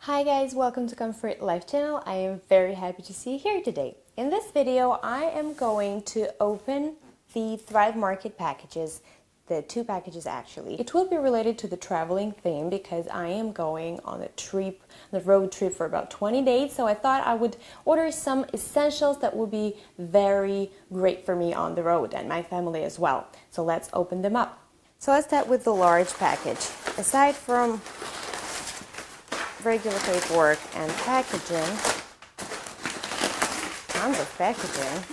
Hi guys, welcome to Comfort Life channel. I am very happy to see you here today. In this video, I am going to open the Thrive Market packages, the two packages actually. It will be related to the traveling theme because I am going on a trip, the road trip for about 20 days. So I thought I would order some essentials that would be very great for me on the road and my family as well. So let's open them up. So let's start with the large package. Aside from regular paperwork and packaging, tons of packaging.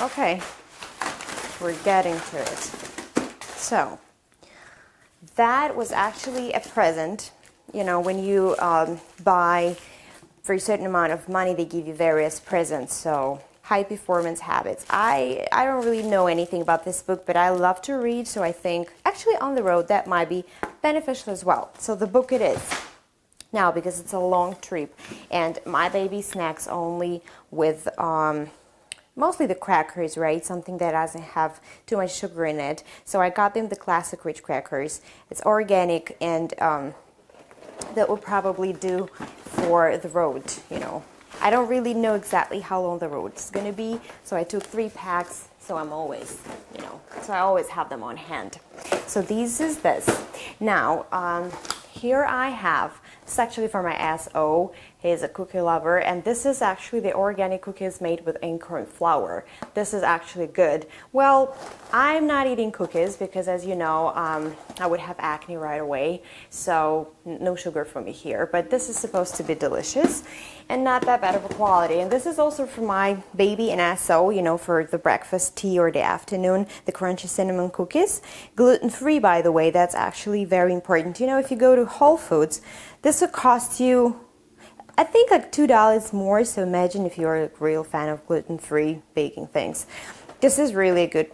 Okay, we're getting to it. So that was actually a present. You know, when you buy for a certain amount of money, they give you various presents. So High Performance Habits. I don't really know anything about this book, but I love to read, so I think actually on the road that might be beneficial as well. So the book it is. Now, because it's a long trip and my baby snacks only with mostly the crackers, right? Something that doesn't have too much sugar in it. So I got them the classic rich crackers. It's organic and that will probably do for the road, you know. I don't really know exactly how long the road is going to be, so I took 3 packs, so I'm always, you know, so I always have them on hand. So this is this. Now, here I have, it's actually for my SO, he's a cookie lover, and this is actually the organic cookies made with acorn flour. This is actually good. Well, I'm not eating cookies because, as you know, I would have acne right away, so no sugar for me here. But this is supposed to be delicious and not that bad of a quality. And this is also for my baby and SO, you know, for the breakfast, tea, or the afternoon, the crunchy cinnamon cookies. Gluten-free, by the way, that's actually very important. You know, if you go to Whole Foods, this will cost you, I think, like $2 more. So imagine if you're a real fan of gluten-free baking things. This is really a good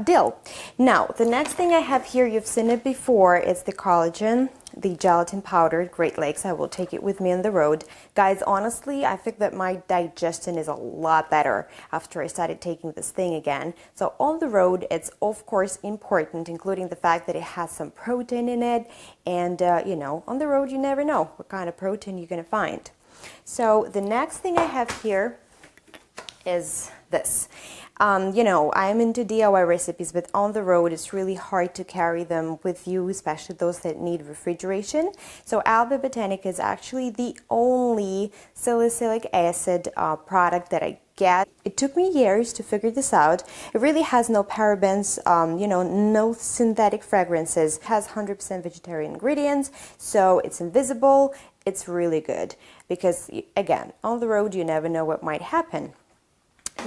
deal. Now, the next thing I have here, you've seen it before, it's the collagen, the gelatin powder, Great Lakes. I will take it with me on the road. Guys, honestly, I think that my digestion is a lot better after I started taking this thing again. So on the road, it's of course important, including the fact that it has some protein in it. And, you know, on the road, you never know what kind of protein you're going to find. So the next thing I have here is this. You know, I'm into DIY recipes, but on the road it's really hard to carry them with you, especially those that need refrigeration. So Alba Botanica is actually the only salicylic acid product that I get. It took me years to figure this out. It really has no parabens, you know, no synthetic fragrances. It has 100% vegetarian ingredients, so it's invisible. It's really good because, again, on the road you never know what might happen.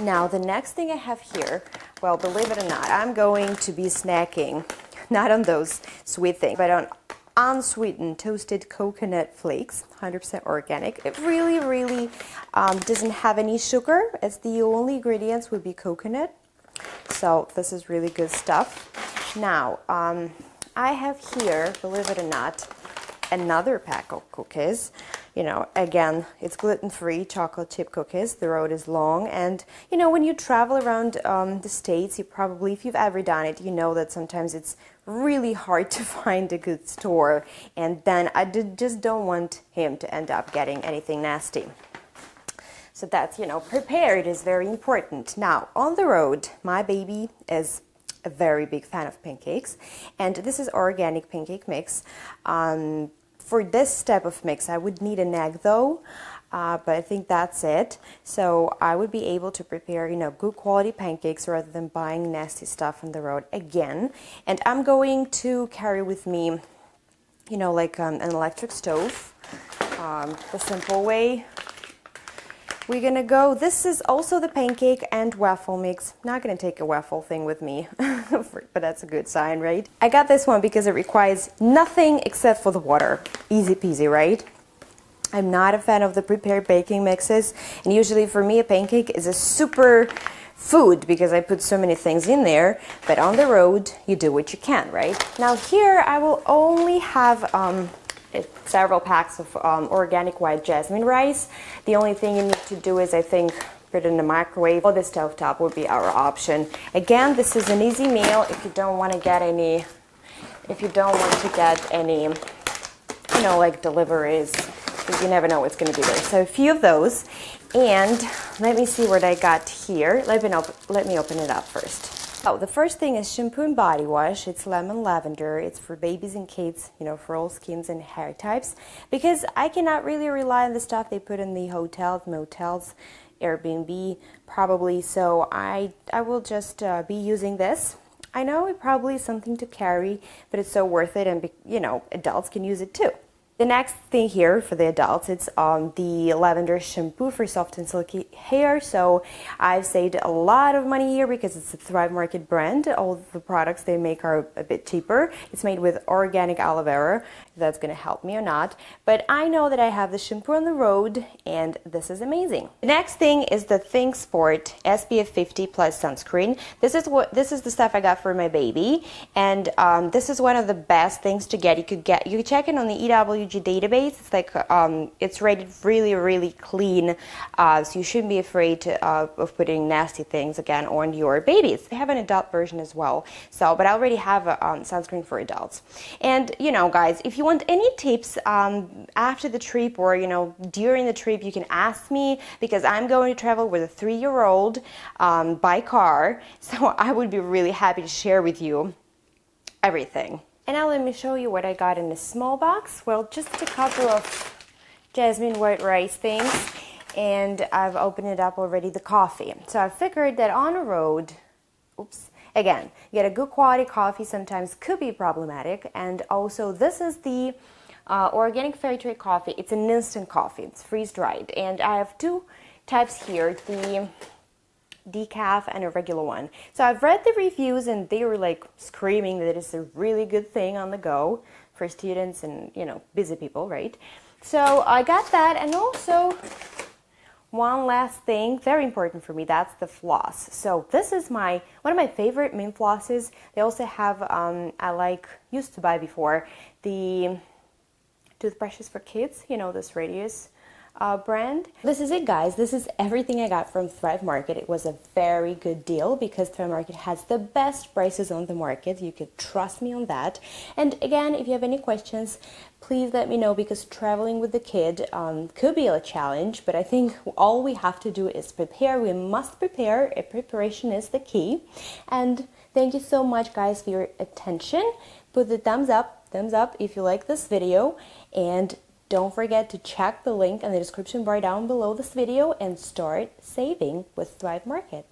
Now, the next thing I have here, well, believe it or not, I'm going to be snacking, not on those sweet things, but on unsweetened toasted coconut flakes, 100% organic. It really doesn't have any sugar, as the only ingredients would be coconut. So this is really good stuff. Now, I have here, believe it or not, another pack of cookies. You know, again, it's gluten-free chocolate chip cookies. The road is long, and you know, when you travel around the States, you probably, if you've ever done it, you know that sometimes it's really hard to find a good store, and then I just don't want him to end up getting anything nasty. So that's, you know, prepared is very important. Now, on the road, my baby is a very big fan of pancakes, and this is organic pancake mix. For this type of mix, I would need an egg though, but I think that's it. So I would be able to prepare, you know, good quality pancakes rather than buying nasty stuff on the road again. And I'm going to carry with me, you know, like an electric stove, the simple way. We're gonna go, this is also the pancake and waffle mix. Not gonna take a waffle thing with me, but that's a good sign, right? I got this one because it requires nothing except for the water. Easy peasy, right? I'm not a fan of the prepared baking mixes, and usually for me a pancake is a super food because I put so many things in there, but on the road you do what you can, right? Now here I will only have several packs of organic white jasmine rice. The only thing you need to do is, I think, put it in the microwave, or the stovetop would be our option. Again, this is an easy meal if you don't want to get any you know, like deliveries, because you never know what's going to be there. So a few of those. And let me see what I got here. Let me open it up first. Oh, the first thing is shampoo and body wash. It's lemon lavender. It's for babies and kids, you know, for all skins and hair types. Because I cannot really rely on the stuff they put in the hotels, motels, Airbnb, probably. So I will just be using this. I know it probably is something to carry, but it's so worth it, and you know, adults can use it too. The next thing here for the adults, it's the lavender shampoo for soft and silky hair. So I've saved a lot of money here because it's a Thrive Market brand. All the products they make are a bit cheaper. It's made with organic aloe vera, if that's going to help me or not. But I know that I have the shampoo on the road, and this is amazing. The next thing is the Think Sport SPF 50 plus sunscreen. This is the stuff I got for my baby, and this is one of the best things to get. You can check it on the EWG database. It's like it's rated really, really clean, so you shouldn't be afraid of putting nasty things again on your babies. They have an adult version as well, so but I already have a sunscreen for adults. And you know, guys, if you want any tips after the trip, or you know, during the trip, you can ask me, because I'm going to travel with a 3-year-old by car, so I would be really happy to share with you everything. And now let me show you what I got in a small box. Well, just a couple of jasmine white rice things, and I've opened it up already, the coffee. So I figured that on a road, again, get a good quality coffee sometimes could be problematic. And also, this is the organic fair trade coffee. It's an instant coffee. It's freeze dried, and I have two types here, the decaf and a regular one. So I've read the reviews, and they were like screaming that it's a really good thing on the go for students and, you know, busy people, right? So I got that, and also one last thing, very important for me, that's the floss. So this is one of my favorite mint flosses. They also have, used to buy before, the toothbrushes for kids, you know, this Radius brand. This is it, guys. This is everything I got from Thrive Market. It was a very good deal because Thrive Market has the best prices on the market. You could trust me on that. And again, if you have any questions, please let me know, because traveling with the kid could be a challenge, but I think all we have to do is prepare. We must prepare. Preparation is the key. And thank you so much, guys, for your attention. Put the thumbs up if you like this video, and don't forget to check the link in the description bar down below this video and start saving with Thrive Market.